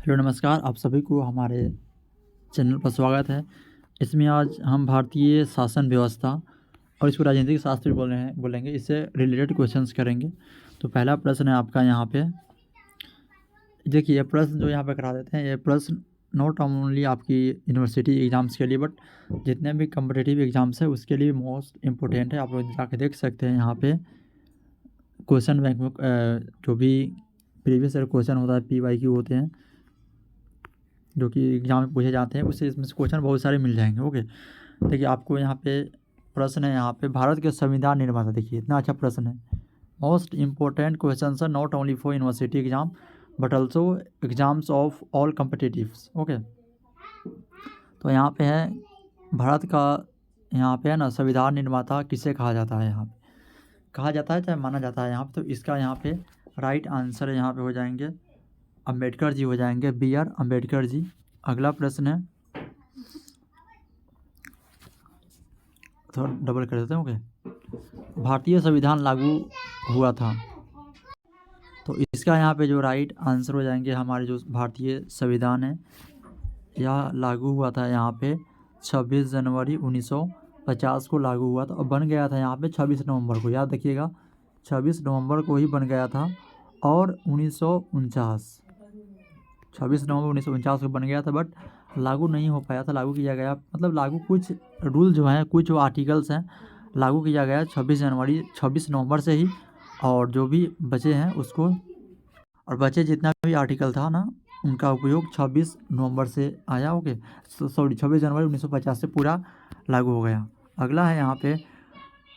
Hello नमस्कार, आप सभी को हमारे चैनल पर स्वागत है। इसमें आज हम भारतीय शासन व्यवस्था और इसको राजनीतिक शास्त्र भी बोलेंगे, इससे रिलेटेड क्वेश्चंस करेंगे। तो पहला प्रश्न है आपका यहाँ पे, देखिए ये प्रश्न जो यहाँ पे करा देते हैं, ये प्रश्न नॉट ओनली आपकी यूनिवर्सिटी एग्ज़ाम्स के लिए बट जितने भी कम्पिटिटिव एग्ज़ाम्स है उसके लिए मोस्ट इम्पोर्टेंट है। आप लोग जाके देख सकते हैं यहाँ पे क्वेश्चन बैंक में जो भी प्रीवियस ईयर क्वेश्चन होता है PYQ होते हैं जो कि एग्ज़ाम में पूछे जाते हैं, उससे इसमें से क्वेश्चन बहुत सारे मिल जाएंगे। ओके, देखिए आपको यहाँ पे प्रश्न है, यहाँ पे भारत के संविधान निर्माता, देखिए इतना अच्छा प्रश्न है। मोस्ट इम्पोर्टेंट क्वेश्चन है not only for university exam but also exams of all competitives. Okay, तो यहाँ पे है भारत का, यहाँ पे है ना संविधान निर्माता किसे कहा जाता है, यहाँ पे कहा जाता है चाहे माना जाता है यहाँ पे। तो इसका यहाँ पे राइट आंसर यहाँ पे हो जाएंगे अम्बेडकर जी हो जाएंगे, BR अम्बेडकर जी। अगला प्रश्न है, थोड़ा डबल कर देते हैं। ओके, भारतीय संविधान लागू हुआ था, तो इसका यहाँ पे जो राइट आंसर हो जाएंगे हमारे जो भारतीय संविधान है यह लागू हुआ था यहाँ पे 26 जनवरी 1950 को लागू हुआ था और बन गया था यहाँ पे 26 नवंबर को, याद रखिएगा 26 नवंबर को ही बन गया था। और 1949 26 नवंबर 1949 को बन गया था बट लागू नहीं हो पाया था। लागू किया गया, मतलब लागू कुछ रूल जो हैं, कुछ जो आर्टिकल्स हैं लागू किया गया 26 नवंबर से ही, और जो भी बचे हैं उसको, और बचे जितना भी आर्टिकल था ना उनका उपयोग 26 नवंबर से आया। ओके, 26 जनवरी 1950 से पूरा लागू हो गया। अगला है यहाँ पे,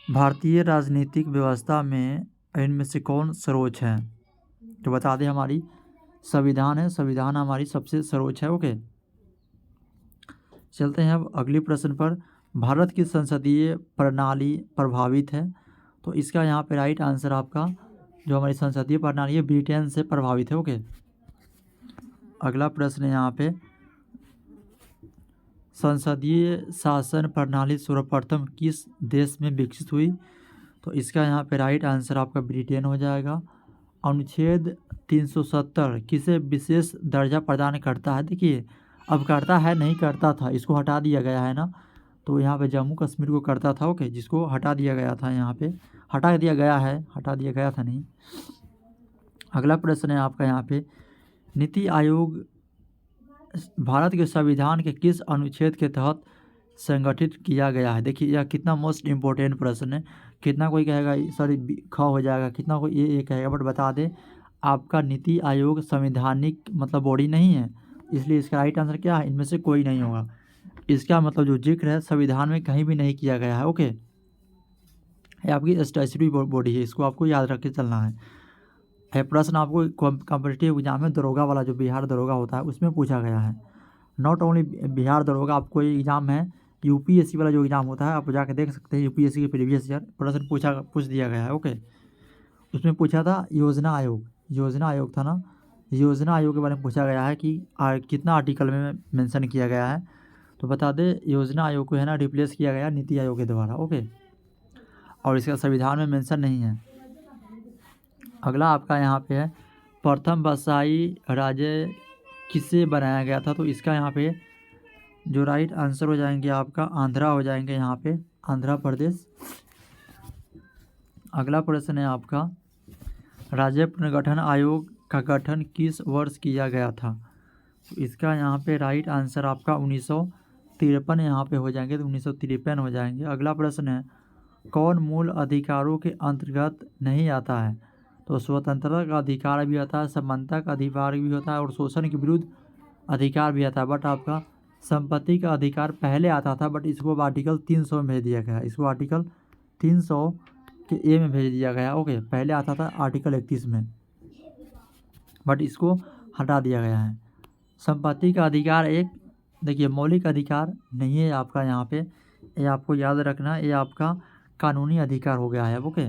भारतीय राजनीतिक व्यवस्था में इनमें से कौन सर्वोच्च है, तो बता दें हमारी संविधान है, संविधान हमारी सबसे सर्वोच्च है। ओके, चलते हैं अब अगले प्रश्न पर। भारत की संसदीय प्रणाली प्रभावित है, तो इसका यहाँ पे राइट आंसर आपका जो हमारी संसदीय प्रणाली है ब्रिटेन से प्रभावित है। ओके, अगला प्रश्न है यहाँ पे, संसदीय शासन प्रणाली सर्वप्रथम किस देश में विकसित हुई, तो इसका यहाँ पे राइट आंसर आपका ब्रिटेन हो जाएगा। अनुच्छेद 370 किसे विशेष दर्जा प्रदान करता है, देखिए अब करता है, नहीं करता था, इसको हटा दिया गया है ना, तो यहाँ पे जम्मू कश्मीर को करता था। ओके, जिसको हटा दिया गया था, यहाँ पे हटा दिया गया है, हटा दिया गया था नहीं। अगला प्रश्न है आपका यहाँ पे, नीति आयोग भारत के संविधान के किस अनुच्छेद के तहत संगठित किया गया है, देखिए यह कितना मोस्ट इम्पोर्टेंट प्रश्न है। कितना कोई कहेगा सॉरी ख हो जाएगा, कितना कोई ए कहेगा, बट बता दें आपका नीति आयोग संवैधानिक मतलब बॉडी नहीं है, इसलिए इसका राइट आंसर क्या है, इनमें से कोई नहीं होगा। इसका मतलब जो जिक्र है संविधान में कहीं भी नहीं किया गया है। ओके, ये आपकी स्टैट्यूटरी बॉडी है, इसको आपको याद रख के चलना है। यह प्रश्न आपको कॉम्पिटिटिव एग्जाम में दरोगा वाला जो बिहार दरोगा होता है उसमें पूछा गया है। नॉट ओनली बिहार दरोगा, आपको ये एग्ज़ाम है UPSC वाला जो एग्ज़ाम होता है, आप जाके देख सकते हैं UPSC के प्रीवियस ईयर प्रश्न पूछ दिया गया है। ओके, उसमें पूछा था योजना आयोग था ना, योजना आयोग के बारे में पूछा गया है कि कितना आर्टिकल में मेंशन किया गया है, तो बता दें योजना आयोग को है ना रिप्लेस किया गया नीति आयोग के द्वारा। ओके, और इसका संविधान में मेंशन नहीं है। अगला आपका यहाँ पे है, प्रथम वसाई राज्य किसे बनाया गया था, तो इसका यहाँ पे जो राइट आंसर हो जाएंगे आपका आंध्रा हो जाएंगे, यहाँ पे आंध्र प्रदेश। अगला प्रश्न है आपका, राज्य पुनर्गठन आयोग का गठन किस वर्ष किया गया था, तो इसका यहाँ पे राइट आंसर आपका 1953 यहाँ पे हो जाएंगे, तो 1953 हो जाएंगे। अगला प्रश्न है, कौन मूल अधिकारों के अंतर्गत नहीं आता है, तो स्वतंत्रता का अधिकार भी आता है, समानता का अधिकार भी होता है और शोषण के विरुद्ध अधिकार भी आता है। बट आपका संपत्ति का अधिकार पहले आता था, बट इसको अब आर्टिकल 300 में भेज दिया गया है, इसको आर्टिकल 300 के ए में भेज दिया गया। ओके, पहले आता था आर्टिकल 31 में, बट इसको हटा दिया गया है। संपत्ति का अधिकार एक, देखिए मौलिक अधिकार नहीं है आपका यहाँ पे, ये आपको याद रखना, ये आपका कानूनी अधिकार हो गया है। ओके,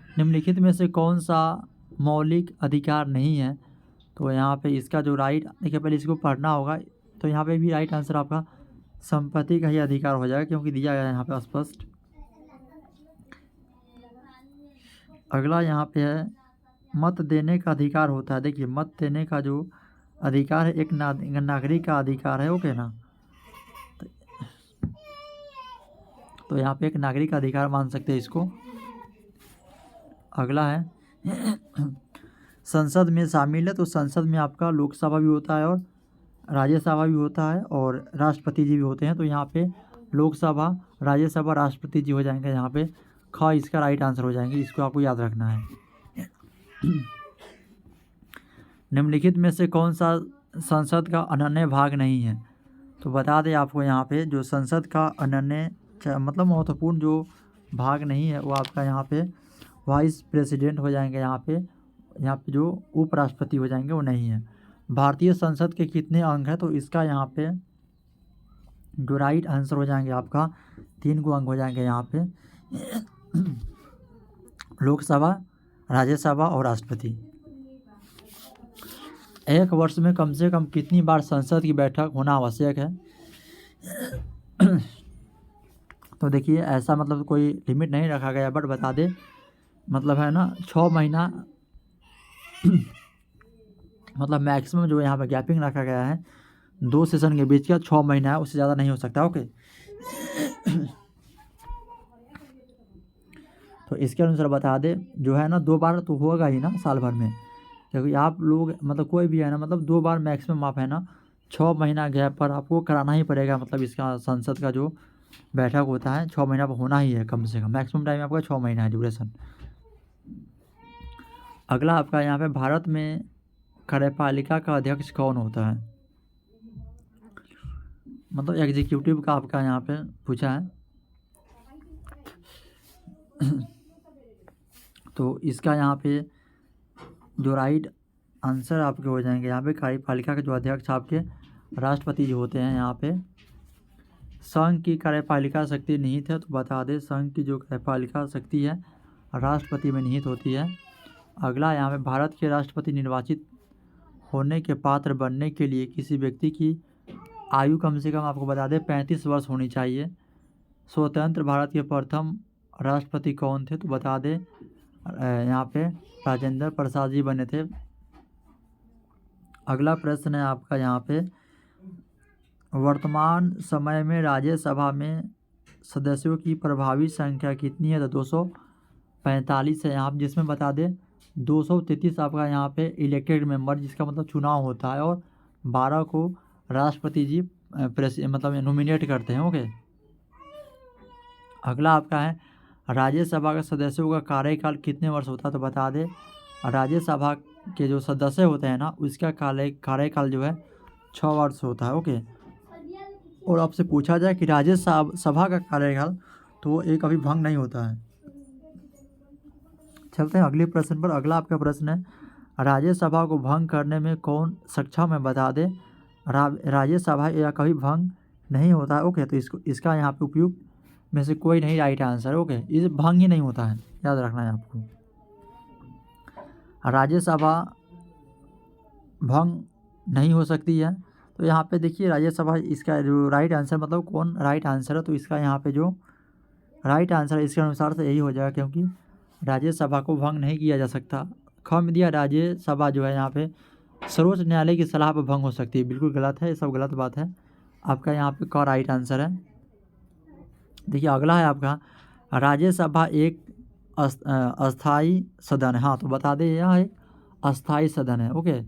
निम्नलिखित में से कौन सा मौलिक अधिकार नहीं है, तो यहाँ पे इसका जो राइट, देखिए पहले इसको पढ़ना होगा, तो यहाँ पे भी राइट आंसर आपका संपत्ति का ही अधिकार हो जाएगा क्योंकि दिया गया है यहाँ पे स्पष्ट। अगला यहाँ पे है, मत देने का अधिकार होता है, देखिए मत देने का जो अधिकार है, एक नागरिक का अधिकार है, ओके ना। तो यहाँ पे एक नागरिक का अधिकार मान सकते हैं इसको। अगला है संसद में शामिल है, तो संसद में आपका लोकसभा भी होता है और राज्यसभा भी होता है और राष्ट्रपति जी भी होते हैं। तो यहाँ पे लोकसभा, राज्यसभा, राष्ट्रपति जी हो जाएंगे यहाँ पे। ख इसका राइट आंसर हो जाएंगे, इसको आपको याद रखना है। निम्नलिखित में से कौन सा संसद का अनन्य भाग नहीं है? तो बता दें आपको यहाँ पे जो संसद का अनन्य मतलब महत्वपूर्ण जो भाग नहीं है वो आपका यहाँ पे वाइस प्रेसिडेंट हो जाएंगे। यहाँ पे जो उपराष्ट्रपति हो जाएंगे वो नहीं है। भारतीय संसद के कितने अंग हैं? तो इसका यहाँ पे जो राइट आंसर हो जाएंगे आपका 3 गो अंग हो जाएंगे यहाँ पे लोकसभा, राज्यसभा और राष्ट्रपति। एक वर्ष में कम से कम कितनी बार संसद की बैठक होना आवश्यक है? तो देखिए ऐसा मतलब कोई लिमिट नहीं रखा गया, बट बता दे मतलब है ना 6 महीना मतलब मैक्सिमम जो यहाँ पे गैपिंग रखा गया है 2 सेशन के बीच का 6 महीना है, उससे ज़्यादा नहीं हो सकता, ओके। तो इसके अनुसार बता दे जो है ना 2 बार तो होगा ही ना साल भर में, क्योंकि आप लोग मतलब कोई भी है ना मतलब 2 बार मैक्सिमम आप है ना 6 महीना गैप पर आपको कराना ही पड़ेगा। मतलब इसका संसद का जो बैठक होता है 6 महीना पर होना ही है कम से कम, मैक्सिमम टाइम आपका 6 महीना है ड्यूरेशन। अगला आपका यहाँ पे भारत में कार्यपालिका का अध्यक्ष कौन होता है? मतलब एग्जीक्यूटिव का आपका यहाँ पे पूछा है। तो इसका यहाँ पे जो राइट आंसर आपके हो जाएंगे यहाँ पे कार्यपालिका के जो अध्यक्ष आपके राष्ट्रपति जी होते हैं। यहाँ पे संघ की कार्यपालिका शक्ति निहित है, तो बता दें संघ की जो कार्यपालिका शक्ति है राष्ट्रपति में निहित होती है। अगला यहाँ पे भारत के राष्ट्रपति निर्वाचित होने के पात्र बनने के लिए किसी व्यक्ति की आयु कम से कम आपको बता दें 35 वर्ष होनी चाहिए। स्वतंत्र भारत के प्रथम राष्ट्रपति कौन थे? तो बता दें यहाँ पे राजेंद्र प्रसाद जी बने थे। अगला प्रश्न है आपका यहाँ पे वर्तमान समय में राज्यसभा में सदस्यों की प्रभावी संख्या कितनी है? तो 245 है यहाँ, जिसमें बता दें 233 आपका यहाँ पे इलेक्टेड मेंबर, जिसका मतलब चुनाव होता है, और 12 को राष्ट्रपति जी मतलब नॉमिनेट करते हैं, ओके। अगला आपका है राज्यसभा के सदस्यों का कार्यकाल कितने वर्ष होता है? तो बता दें राज्यसभा के जो सदस्य होते हैं ना उसका कार्यकाल जो है 6 वर्ष होता है, ओके। और आपसे पूछा जाए कि राज्यसभा का कार्यकाल, तो वो एक कभी भंग नहीं होता है। चलते हैं अगले प्रश्न पर। अगला आपका प्रश्न है राज्यसभा को भंग करने में कौन सक्षम है? बता दें राज्यसभा या कभी भंग नहीं होता है, ओके। तो इसका यहाँ पे उपयुक्त में से कोई नहीं राइट आंसर, ओके। इस भंग ही नहीं होता है, याद रखना है आपको। राज्यसभा भंग नहीं हो सकती है, तो यहाँ पे देखिए राज्यसभा इसका जो राइट आंसर मतलब कौन राइट आंसर है? तो इसका यहाँ पे जो राइट आंसर है इसके अनुसार से यही हो जाएगा, क्योंकि राज्यसभा को भंग नहीं किया जा सकता। ख में दिया राज्यसभा जो है यहाँ पे सर्वोच्च न्यायालय की सलाह पर भंग हो सकती है, बिल्कुल गलत है, ये सब गलत बात है। आपका यहाँ पे क राइट आंसर है। देखिए अगला है आपका राज्यसभा एक अस्थाई सदन है। हाँ, तो बता दें यह एक अस्थाई सदन है, ओके।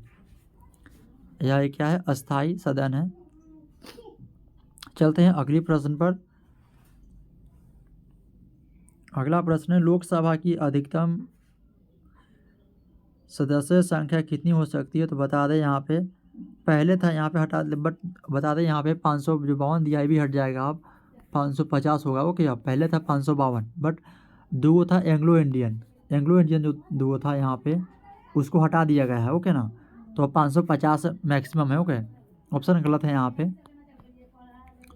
यह एक क्या है? अस्थाई सदन है। चलते हैं अगली प्रश्न पर। अगला प्रश्न है लोकसभा की अधिकतम सदस्य संख्या कितनी हो सकती है? तो बता दें यहाँ पे पहले था यहाँ पे हटा, बट बता दें यहाँ पे 552 दिया भी हट जाएगा, अब 550 होगा, ओके। अब पहले था 552, बट दो था एंग्लो इंडियन जो दो था यहाँ पे उसको हटा दिया गया है, ओके ना। तो 550 मैक्सिमम है, ओके। ऑप्शन गलत है यहाँ पे।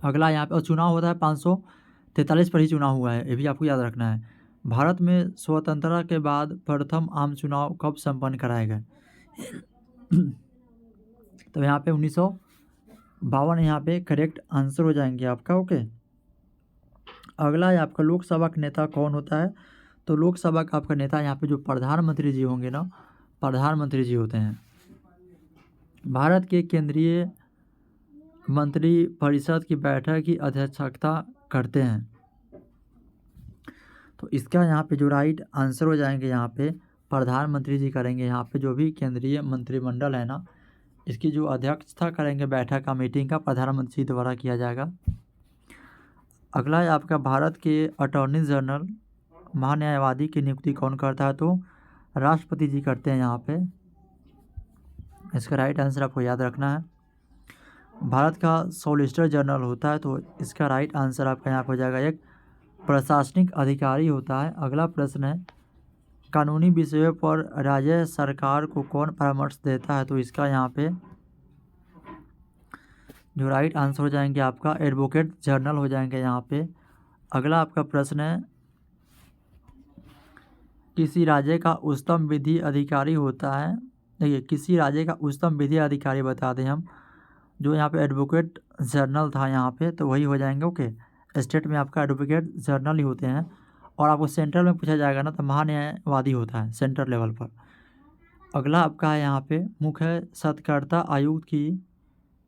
अगला यहाँ पे और चुनाव होता है 543 पर ही चुनाव हुआ है, ये भी आपको याद रखना है। भारत में स्वतंत्रता के बाद प्रथम आम चुनाव कब संपन्न कराया गया? तो यहाँ पे 1952 यहाँ पे करेक्ट आंसर हो जाएंगे आपका, ओके। अगला है आपका लोकसभा का नेता कौन होता है? तो लोकसभा का आपका नेता यहाँ पे जो प्रधानमंत्री जी होंगे ना, प्रधानमंत्री जी होते हैं। भारत के केंद्रीय मंत्रिपरिषद की बैठक की अध्यक्षता करते हैं। तो इसका यहाँ पे जो राइट आंसर हो जाएंगे यहाँ पे प्रधानमंत्री जी करेंगे। यहाँ पे जो भी केंद्रीय मंत्रिमंडल है ना, इसकी जो अध्यक्षता करेंगे बैठक का, मीटिंग का, प्रधानमंत्री द्वारा किया जाएगा। अगला है आपका भारत के अटॉर्नी जनरल महान्यायवादी की नियुक्ति कौन करता है? तो राष्ट्रपति जी करते हैं यहाँ पे। इसका राइट आंसर आपको याद रखना है। भारत का सॉलिसिटर जनरल होता है, तो इसका राइट आंसर आपका यहाँ पर हो जाएगा एक प्रशासनिक अधिकारी होता है। अगला प्रश्न है कानूनी विषयों पर राज्य सरकार को कौन परामर्श देता है? तो इसका यहाँ पे जो राइट आंसर हो जाएंगे आपका एडवोकेट जनरल हो जाएंगे यहाँ पे। अगला आपका प्रश्न है किसी राज्य का उच्चतम विधि अधिकारी होता है। देखिए, किसी राज्य का उच्चतम विधि अधिकारी बता दें हम, जो यहाँ पे एडवोकेट जनरल था यहाँ पे, तो वही हो जाएंगे। ओके, स्टेट में आपका एडवोकेट जनरल ही होते हैं। और आपको सेंट्रल में पूछा जाएगा ना, तो महान्यायवादी होता है सेंट्रल लेवल पर। अगला आपका है यहाँ पे मुख्य सत्कर्ता आयुक्त की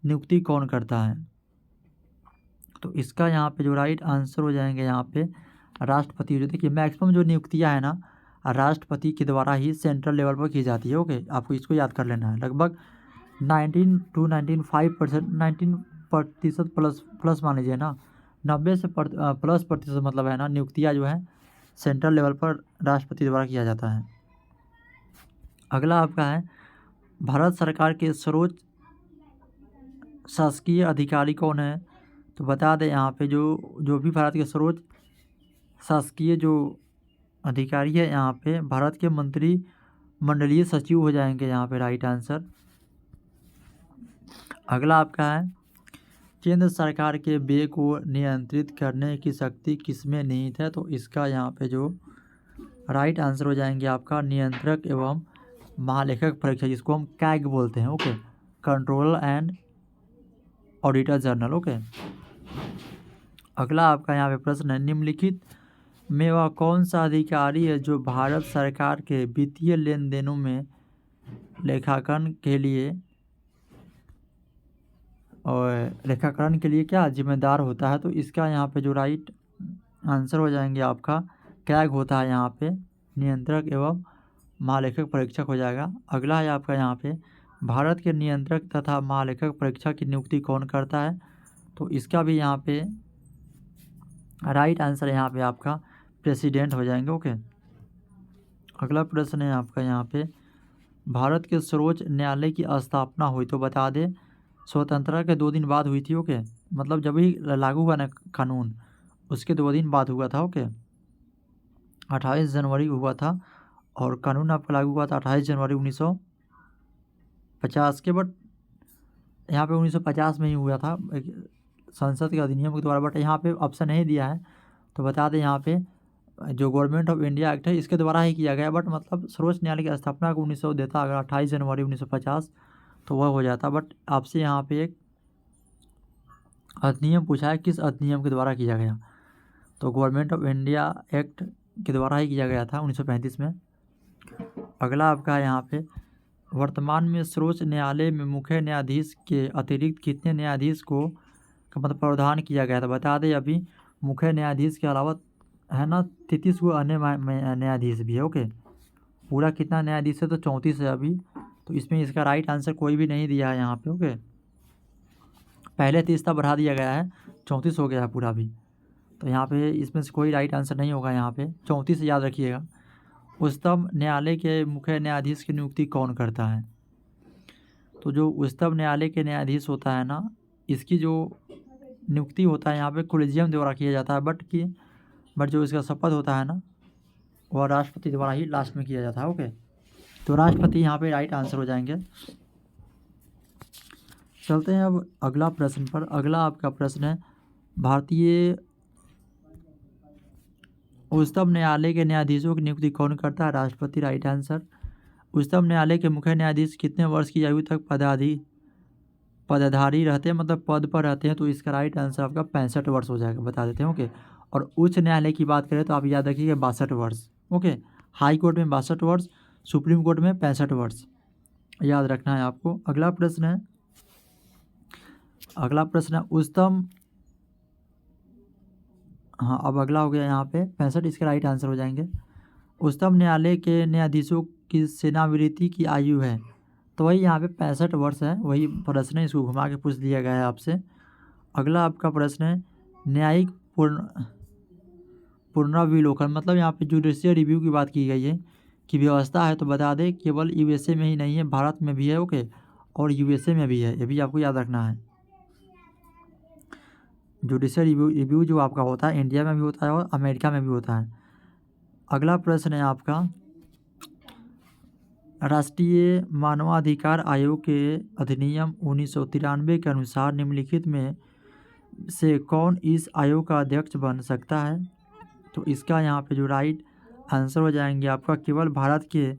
नियुक्ति कौन करता है? तो इसका यहाँ पे जो राइट आंसर हो जाएंगे यहाँ पे राष्ट्रपति। जो देखिए मैक्सिमम जो नियुक्तियाँ है ना, राष्ट्रपति के द्वारा ही सेंट्रल लेवल पर की जाती है। ओके, आपको इसको याद कर लेना है। लगभग 19% प्लस मान लीजिए ना, 90 से प्लस प्रतिशत मतलब है ना, नियुक्तियाँ जो है सेंट्रल लेवल पर राष्ट्रपति द्वारा किया जाता है। अगला आपका है भारत सरकार के सर्वोच्च शासकीय अधिकारी कौन है? तो बता दें यहाँ पे जो भी भारत के सर्वोच्च शासकीय जो अधिकारी है यहाँ पे भारत के मंत्रिमंडलीय सचिव हो जाएंगे यहाँ पे राइट आंसर। अगला आपका है केंद्र सरकार के व्यय को नियंत्रित करने की शक्ति किसमें निहित है? तो इसका यहाँ पे जो राइट आंसर हो जाएंगे आपका नियंत्रक एवं महालेखक परीक्षक, जिसको हम कैग बोलते हैं। Okay, controller and auditor general. Okay, अगला आपका यहाँ पे प्रश्न है निम्नलिखित में वह कौन सा अधिकारी है जो भारत सरकार के वित्तीय लेन देनों में लेखाकरण के लिए क्या जिम्मेदार होता है? तो इसका यहाँ पे जो राइट आंसर हो जाएंगे आपका कैग होता है यहाँ पे, नियंत्रक एवं महालेखक परीक्षक हो जाएगा। अगला है आपका यहाँ पे भारत के नियंत्रक तथा महालेखक परीक्षक की नियुक्ति कौन करता है? तो इसका भी यहाँ पे राइट आंसर यहाँ पे आपका प्रेसिडेंट हो जाएंगे। ओके, अगला प्रश्न है आपका यहाँ पे भारत के सर्वोच्च न्यायालय की स्थापना हुई? तो बता दें स्वतंत्रता के 2 दिन बाद हुई थी। ओके, मतलब जब ही लागू हुआ ना कानून, उसके 2 दिन बाद हुआ था। ओके, 28 जनवरी हुआ था और कानून आपका लागू हुआ था 28 जनवरी 1950 के। बट यहाँ पे 1950 में ही हुआ था संसद के अधिनियम के द्वारा। बट यहाँ पे ऑप्शन नहीं दिया है, तो बता दें यहाँ पे जो गवर्नमेंट ऑफ इंडिया एक्ट है इसके द्वारा ही किया गया। बट मतलब सर्वोच्च न्यायालय की स्थापना को 1900 देता, अगर 28 जनवरी 1950 तो वह हो जाता। बट आपसे यहाँ पे एक अधिनियम पूछा है, किस अधिनियम के द्वारा किया गया? तो गवर्नमेंट ऑफ इंडिया एक्ट के द्वारा ही किया गया था 1935 में। अगला आपका है यहाँ पे वर्तमान में सर्वोच्च न्यायालय में मुख्य न्यायाधीश के अतिरिक्त कितने न्यायाधीश को मतलब प्रावधान किया गया था? बता दें अभी मुख्य न्यायाधीश के अलावा है ना 33 को अन्य न्यायाधीश भी है। ओके, पूरा कितना न्यायाधीश है? तो 34 है अभी। तो इसमें इसका राइट आंसर कोई भी नहीं दिया है यहाँ पे। ओके, पहले 30 था, बढ़ा दिया गया है, 34 हो गया है पूरा भी। तो यहाँ पे इसमें से कोई राइट आंसर नहीं होगा यहाँ पे, 34 याद रखिएगा। उच्चतम न्यायालय के मुख्य न्यायाधीश की नियुक्ति कौन करता है? तो जो उच्चतम न्यायालय के न्यायाधीश होता है ना, इसकी जो नियुक्ति होता है यहाँ पे कोलेजियम द्वारा किया जाता है। बट जो इसका शपथ होता है ना, वह राष्ट्रपति द्वारा ही लास्ट में किया जाता है। ओके, तो राष्ट्रपति यहाँ पे राइट आंसर हो जाएंगे। चलते हैं अब अगला प्रश्न पर। अगला आपका प्रश्न है भारतीय उच्चतम न्यायालय के न्यायाधीशों की नियुक्ति कौन करता है? राष्ट्रपति राइट आंसर। उच्चतम न्यायालय के मुख्य न्यायाधीश कितने वर्ष की आयु तक पदधारी रहते हैं, मतलब पद पर रहते हैं? तो इसका राइट आंसर आपका 65 वर्ष हो जाएगा, बता देते हैं। ओके, और उच्च न्यायालय की बात करें तो आप याद रखिएगा 62 वर्ष। ओके, हाई कोर्ट में 62 वर्ष, सुप्रीम कोर्ट में 65 वर्ष। याद रखना है आपको। अगला प्रश्न है उच्चतम, हाँ अब अगला हो गया यहाँ पे 65, इसके राइट आंसर हो जाएंगे। उच्चतम न्यायालय के न्यायाधीशों की सेवानिवृत्ति की आयु है, तो वही यहाँ पे 65 वर्ष है, वही प्रश्न है, इसको घुमा के पूछ लिया गया है आपसे। अगला आपका प्रश्न है न्यायिक पुनरावलोकन, मतलब यहाँ पे जुडिशियल रिव्यू की बात की गई है कि व्यवस्था है, तो बता दें केवल यूएसए में ही नहीं है, भारत में भी है, ओके, और यूएसए में भी है, ये भी आपको याद रखना है। जुडिशियल रिव्यू जो आपका होता है इंडिया में भी होता है और अमेरिका में भी होता है। अगला प्रश्न है आपका राष्ट्रीय मानवाधिकार आयोग के अधिनियम 1993 के अनुसार निम्नलिखित में से कौन इस आयोग का अध्यक्ष बन सकता है, तो इसका यहाँ पे जो राइट आंसर हो जाएंगे आपका केवल भारत के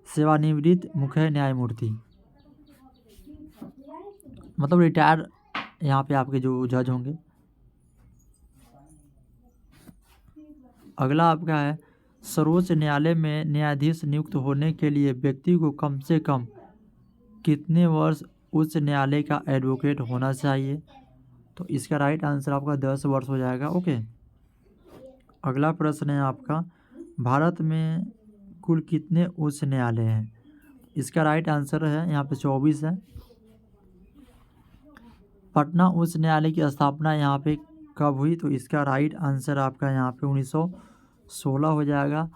सेवानिवृत्त मुख्य न्यायमूर्ति, मतलब रिटायर यहाँ पे आपके जो जज होंगे। अगला आपका है सर्वोच्च न्यायालय में न्यायाधीश नियुक्त होने के लिए व्यक्ति को कम से कम कितने वर्ष उच्च न्यायालय का एडवोकेट होना चाहिए, तो इसका राइट आंसर आपका 10 वर्ष हो जाएगा, ओके। अगला प्रश्न है आपका भारत में कुल कितने उच्च न्यायालय हैं, इसका राइट आंसर है यहाँ पे 24 है। पटना उच्च न्यायालय की स्थापना यहाँ पे कब हुई, तो इसका राइट आंसर आपका यहाँ पे 1916 हो जाएगा।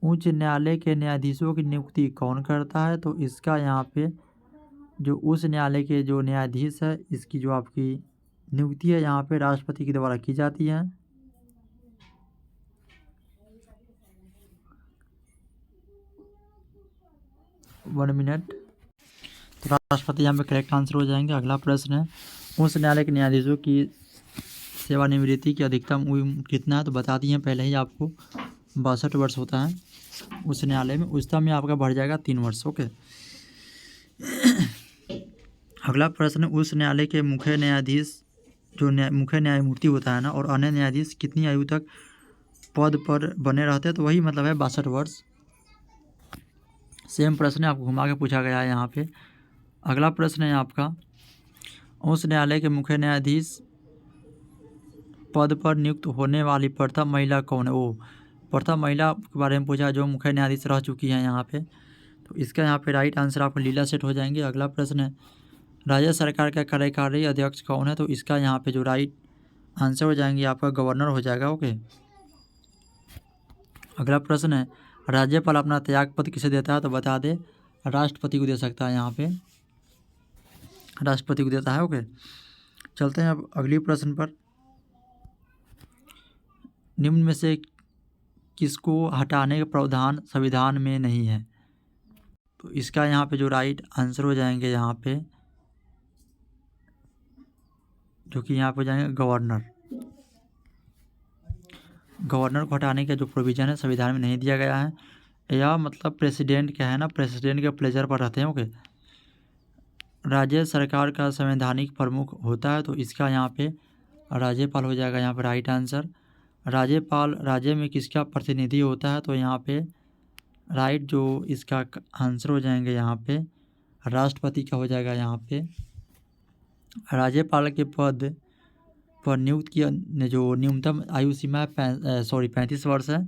उच्च न्यायालय के न्यायाधीशों की नियुक्ति कौन करता है, तो इसका यहाँ पे जो उच्च न्यायालय के जो न्यायाधीश है इसकी जो आपकी नियुक्ति है यहाँ पे राष्ट्रपति के द्वारा की जाती है। वन मिनट, तो राष्ट्रपति यहाँ पे करेक्ट आंसर हो जाएंगे। अगला प्रश्न है उच्च न्यायालय के न्यायाधीशों की सेवानिवृत्ति की अधिकतम उम्र कितना है, तो बता दिए पहले ही आपको 62 वर्ष होता है उच्च न्यायालय में, उच्चतम में आपका बढ़ जाएगा 3 वर्ष, ओके। अगला प्रश्न उच्च न्यायालय के मुख्य न्यायाधीश जो मुख्य न्यायमूर्ति होता है ना, और अन्य न्यायाधीश कितनी आयु तक पद पर बने रहते हैं, तो वही मतलब है 62 वर्ष। सेम प्रश्न आपको घुमा के पूछा गया है यहाँ पे। अगला प्रश्न है आपका उच्च न्यायालय के मुख्य न्यायाधीश पद पर नियुक्त होने वाली प्रथम महिला कौन है, वो प्रथम महिला के बारे में पूछा जो मुख्य न्यायाधीश रह चुकी हैं यहाँ पे, तो इसका यहाँ पे राइट आंसर आपको लीला सेठ हो जाएंगे। अगला प्रश्न है राज्य सरकार का कार्यकारी अध्यक्ष कौन है, तो इसका यहाँ पे जो राइट आंसर हो जाएंगे आपका गवर्नर हो जाएगा, ओके। अगला प्रश्न है राज्यपाल अपना त्यागपत्र किसे देता है, तो बता दे राष्ट्रपति को दे सकता है, यहाँ पे राष्ट्रपति को देता है, ओके। चलते हैं अब अगली प्रश्न पर। निम्न में से किसको हटाने का प्रावधान संविधान में नहीं है, तो इसका यहाँ पे जो राइट आंसर हो जाएंगे यहाँ पे जो कि यहाँ पे हो जाएंगे गवर्नर को हटाने का जो प्रोविज़न है संविधान में नहीं दिया गया है, या मतलब प्रेसिडेंट क्या है ना, प्रेसिडेंट के प्लेजर पर रहते हैं, ओके। राज्य सरकार का संवैधानिक प्रमुख होता है, तो इसका यहाँ पे राज्यपाल हो जाएगा यहाँ पे राइट आंसर। राज्यपाल राज्य में किसका प्रतिनिधि होता है, तो यहाँ पे राइट जो इसका आंसर हो जाएंगे यहाँ पे राष्ट्रपति का हो जाएगा। यहाँ पे राज्यपाल के पद पर नियुक्त किया जो न्यूनतम आयु सीमा 35 वर्ष है,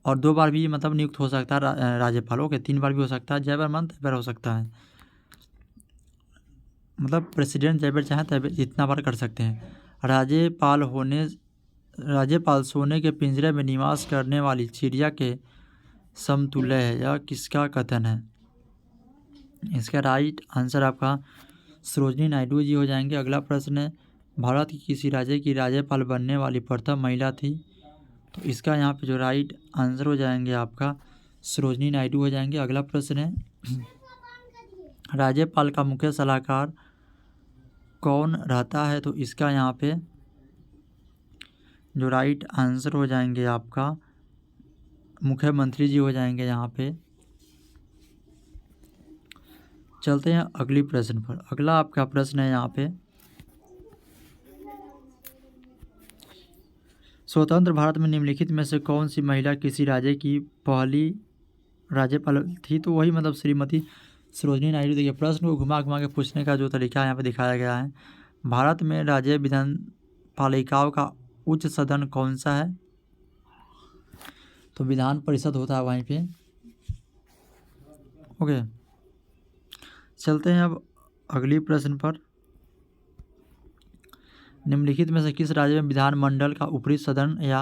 और 2 बार भी मतलब नियुक्त हो सकता है राज्यपाल, ओके। 3 बार भी हो सकता है, जय बार मन तय बार हो सकता है, मतलब प्रेसिडेंट जय बार चाहे तय जितना बार कर सकते हैं। राज्यपाल सोने के पिंजरे में निवास करने वाली चिड़िया के समतुल्य है, यह किसका कथन है, इसका राइट आंसर आपका सरोजिनी नायडू जी हो जाएंगे। अगला प्रश्न है भारत की किसी राज्य की राज्यपाल बनने वाली प्रथम महिला थी, तो इसका यहाँ पे जो राइट आंसर हो जाएंगे आपका सरोजिनी नायडू हो जाएंगे। अगला प्रश्न है राज्यपाल का मुख्य सलाहकार कौन रहता है, तो इसका यहाँ पे जो राइट आंसर हो जाएंगे आपका मुख्यमंत्री जी हो जाएंगे यहाँ पे। चलते हैं अगली प्रश्न पर। अगला आपका प्रश्न है यहाँ पे स्वतंत्र भारत में निम्नलिखित में से कौन सी महिला किसी राज्य की पहली राज्यपाल थी, तो वही मतलब श्रीमती सरोजिनी नायडू। देखिए प्रश्न को घुमा घुमा के पूछने का जो तरीका यहाँ पे दिखाया गया है। भारत में राज्य विधान पालिकाओं का उच्च सदन कौन सा है? तो विधान परिषद होता है वहीं पे। ओके, चलते हैं अब अगली प्रश्न पर। निम्नलिखित में से किस राज्य में विधानमंडल का ऊपरी सदन या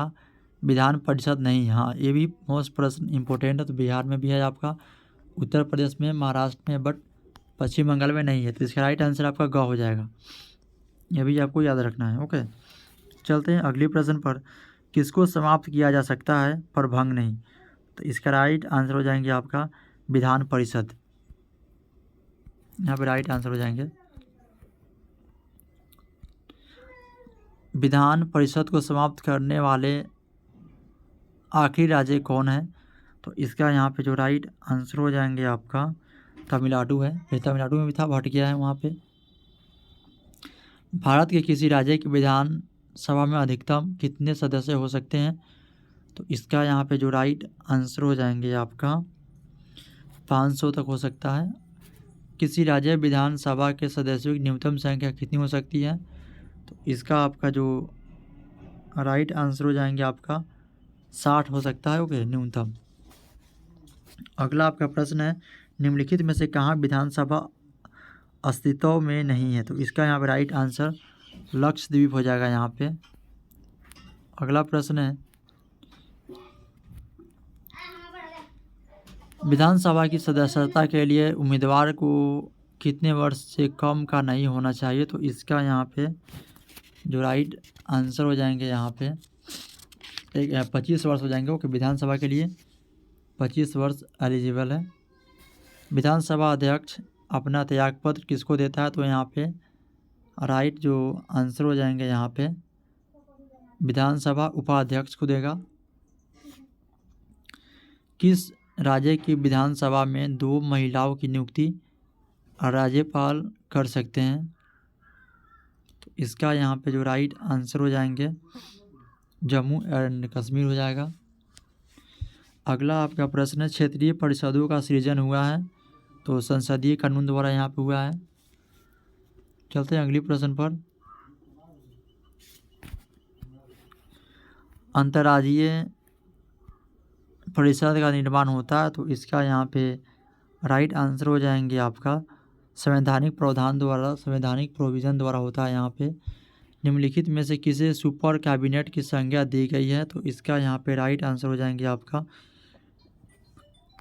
विधान परिषद नहीं है? हाँ, ये भी मोस्ट प्रश्न इंपॉर्टेंट है। तो बिहार में भी है आपका, उत्तर प्रदेश में, महाराष्ट्र में, बट पश्चिम बंगाल में नहीं है। तो इसका राइट आंसर आपका ग हो जाएगा। ये भी आपको याद रखना है। ओके, चलते हैं अगले प्रश्न पर। किसको समाप्त किया जा सकता है पर भंग नहीं? तो इसका राइट आंसर हो जाएंगे आपका विधान परिषद। यहाँ पे राइट आंसर हो जाएंगे। विधान परिषद को समाप्त करने वाले आखिरी राज्य कौन है? तो इसका यहाँ पे जो राइट आंसर हो जाएंगे आपका तमिलनाडु है। फिर तमिलनाडु में भी था, हट गया है वहाँ पे। भारत के किसी राज्य की विधान सभा में अधिकतम कितने सदस्य हो सकते हैं? तो इसका यहाँ पे जो राइट आंसर हो जाएंगे आपका 500 तक हो सकता है। किसी राज्य विधानसभा के सदस्यों की न्यूनतम संख्या कितनी हो सकती है? तो इसका आपका जो राइट आंसर हो जाएंगे आपका 60 हो सकता है। ओके, न्यूनतम। अगला आपका प्रश्न है, निम्नलिखित में से कहाँ विधानसभा अस्तित्व में नहीं है? तो इसका यहाँ पे राइट आंसर लक्षद्वीप हो जाएगा यहाँ पे। अगला प्रश्न है, विधानसभा की सदस्यता के लिए उम्मीदवार को कितने वर्ष से कम का नहीं होना चाहिए? तो इसका यहाँ पे जो राइट आंसर हो जाएंगे यहाँ पे 25 वर्ष हो जाएंगे। ओके, विधानसभा के लिए 25 वर्ष एलिजिबल है। विधानसभा अध्यक्ष अपना त्यागपत्र किसको देता है? तो यहाँ पे राइट जो आंसर हो जाएंगे यहाँ पे विधानसभा उपाध्यक्ष को देगा। किस राज्य की विधानसभा में 2 महिलाओं की नियुक्ति राज्यपाल कर सकते हैं? तो इसका यहाँ पे जो राइट आंसर हो जाएंगे जम्मू एंड कश्मीर हो जाएगा। अगला आपका प्रश्न है, क्षेत्रीय परिषदों का सृजन हुआ है? तो संसदीय कानून द्वारा यहाँ पे हुआ है। चलते हैं अगली प्रश्न पर। अंतर्राज्यीय परिषद का निर्माण होता है? तो इसका यहाँ पे राइट आंसर हो जाएंगे आपका संवैधानिक प्रावधान द्वारा, संवैधानिक प्रोविज़न द्वारा होता है यहाँ पे। निम्नलिखित में से किसे सुपर कैबिनेट की संज्ञा दी गई है? तो इसका यहाँ पे राइट आंसर हो जाएंगे आपका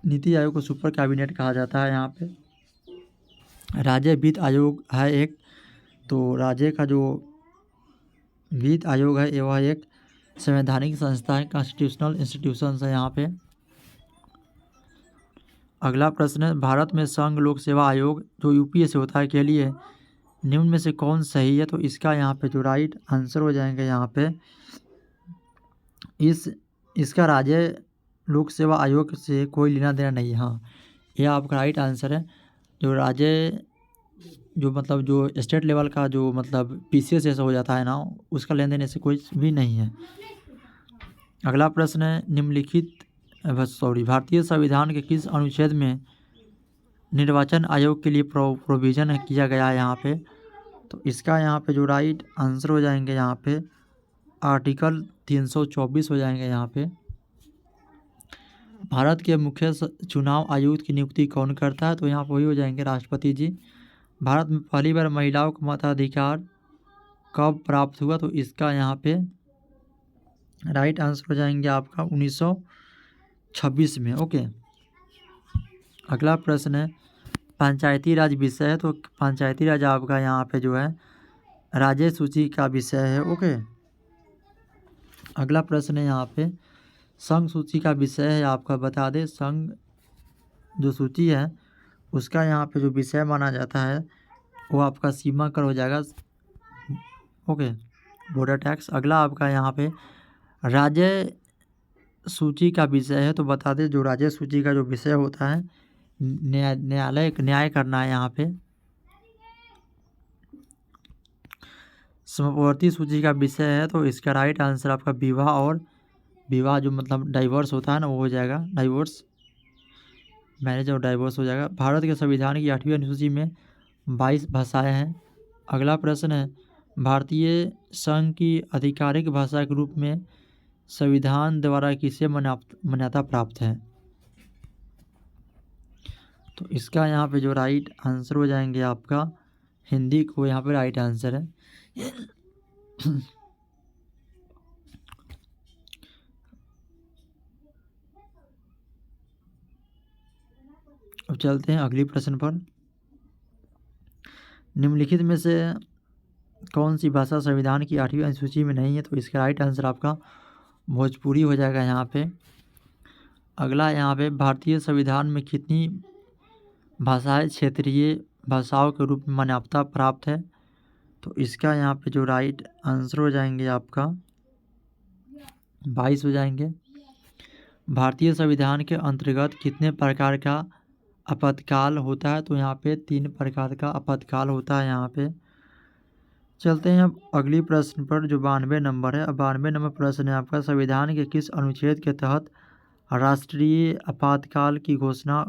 नीति आयोग को सुपर कैबिनेट कहा जाता है यहाँ पे। राज्य वित्त आयोग है एक, तो राज्य का जो वित्त आयोग है वह एक संवैधानिक संस्था है, कॉन्स्टिट्यूशनल इंस्टीट्यूशन है यहाँ पे। अगला प्रश्न है, भारत में संघ लोक सेवा आयोग जो यूपीए से होता है के लिए निम्न में से कौन सही है? तो इसका यहाँ पे जो राइट आंसर हो जाएंगे यहाँ पे इसका राज्य लोक सेवा आयोग से कोई लेना देना नहीं है। हाँ, यह आपका राइट आंसर है। जो राज्य जो मतलब जो स्टेट लेवल का जो मतलब पीसीएस ऐसा हो जाता है ना, उसका लेन देन से कोई भी नहीं है। अगला प्रश्न है, निम्नलिखित भारतीय संविधान के किस अनुच्छेद में निर्वाचन आयोग के लिए प्रोविज़न किया गया है यहाँ पे? तो इसका यहाँ पे जो राइट आंसर हो जाएंगे यहाँ पे आर्टिकल 324 हो जाएंगे यहाँ पे। भारत के मुख्य चुनाव आयुक्त की नियुक्ति कौन करता है? तो यहाँ पर वही हो जाएंगे राष्ट्रपति जी। भारत में पहली बार महिलाओं को मताधिकार कब प्राप्त हुआ? तो इसका यहाँ पे राइट आंसर हो जाएंगे आपका 1926 में। ओके, अगला प्रश्न है, पंचायती राज विषय है? तो पंचायती राज आपका यहाँ पे जो है राज्य सूची का विषय है। ओके, अगला प्रश्न है यहाँ पे संघ सूची का विषय है आपका, बता दें संघ जो सूची है उसका यहाँ पे जो विषय माना जाता है वो आपका सीमा कर हो जाएगा। Okay, border tax. अगला आपका यहाँ पे राज्य सूची का विषय है, तो बता दें जो राज्य सूची का जो विषय होता है न्याय करना है यहाँ पे। समवर्ती सूची का विषय है, तो इसका राइट आंसर आपका विवाह और विवाह जो मतलब डाइवोर्स होता है ना वो हो जाएगा डाइवोर्स। मैरिज और डाइवोर्स हो जाएगा। भारत के संविधान की 8वीं अनुसूची में 22 भाषाएं हैं। अगला प्रश्न है, भारतीय संघ की आधिकारिक भाषा के रूप में संविधान द्वारा किसे मान्यता प्राप्त है? तो इसका यहाँ पे जो राइट आंसर हो जाएंगे आपका हिंदी को यहाँ पे राइट आंसर है। अब चलते हैं अगली प्रश्न पर। निम्नलिखित में से कौन सी भाषा संविधान की 8वीं अनुसूची में नहीं है? तो इसका राइट आंसर आपका भोजपुरी हो जाएगा यहाँ पे। अगला यहाँ पे भारतीय संविधान में कितनी भाषाएं क्षेत्रीय भाषाओं के रूप में मान्यता प्राप्त है? तो इसका यहाँ पे जो राइट आंसर हो जाएंगे आपका 22 हो जाएंगे। भारतीय संविधान के अंतर्गत कितने प्रकार का आपातकाल होता है? तो यहाँ पे 3 प्रकार का आपातकाल होता है यहाँ पे। चलते हैं अब अगली प्रश्न पर जो 92 नंबर है। अब 92 नंबर प्रश्न है आपका, संविधान के किस अनुच्छेद के तहत राष्ट्रीय आपातकाल की घोषणा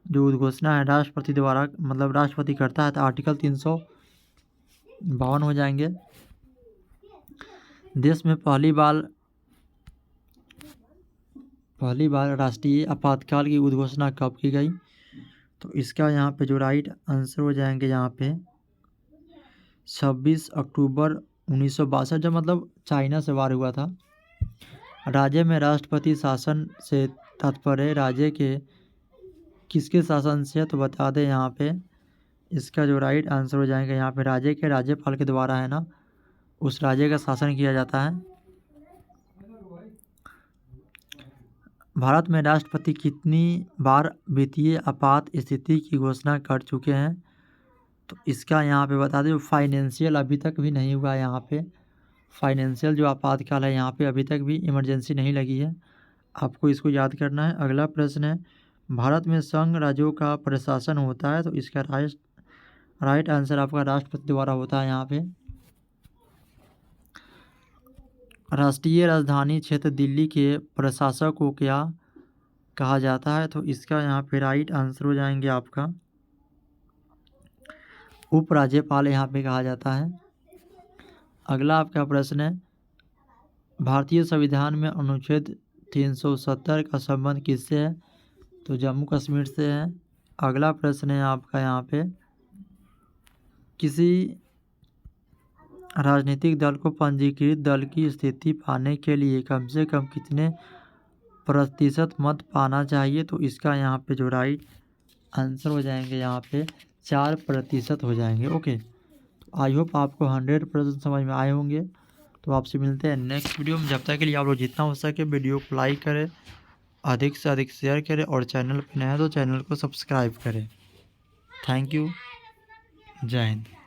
जो उद्घोषणा है राष्ट्रपति द्वारा मतलब राष्ट्रपति करता है? तो आर्टिकल 352 हो जाएंगे। देश में पहली बार राष्ट्रीय आपातकाल की उद्घोषणा कब की गई? तो इसका यहाँ पे जो राइट आंसर हो जाएंगे यहाँ पे 26 अक्टूबर 1962, जब मतलब चाइना से वार हुआ था। राज्य में राष्ट्रपति शासन से तात्पर्य राज्य के किसके शासन से? तो बता दें यहाँ पे इसका जो राइट आंसर हो जाएंगे यहाँ पे राज्य के राज्यपाल के द्वारा है ना, उस राज्य का शासन किया जाता है। भारत में राष्ट्रपति कितनी बार वित्तीय आपात स्थिति की घोषणा कर चुके हैं? तो इसका यहाँ पे बता दें फाइनेंशियल अभी तक भी नहीं हुआ। यहाँ पे फाइनेंशियल जो आपातकाल है यहाँ पे अभी तक भी इमरजेंसी नहीं लगी है, आपको इसको याद करना है। अगला प्रश्न है, भारत में संघ राज्यों का प्रशासन होता है? तो इसका राइट आंसर आपका राष्ट्रपति द्वारा होता है। यहाँ पे राष्ट्रीय राजधानी क्षेत्र दिल्ली के प्रशासक को क्या कहा जाता है? तो इसका यहाँ पे राइट आंसर हो जाएंगे आपका उपराज्यपाल यहाँ पे कहा जाता है। अगला आपका प्रश्न है, भारतीय संविधान में अनुच्छेद 370 का संबंध किससे है? तो जम्मू कश्मीर से है। अगला प्रश्न है आपका यहाँ पे, किसी राजनीतिक दल को पंजीकृत दल की स्थिति पाने के लिए कम से कम कितने प्रतिशत मत पाना चाहिए? तो इसका यहाँ पे जो राइट आंसर हो जाएंगे यहाँ पे 4% हो जाएंगे। ओके, आई होप आपको 100% समझ में आए होंगे। तो आपसे मिलते हैं नेक्स्ट वीडियो में। जब तक के लिए आप लोग जितना हो सके वीडियो को लाइक करें, अधिक से अधिक शेयर करें और चैनल पर नया है तो चैनल को सब्सक्राइब करें। थैंक यू, जय हिंद।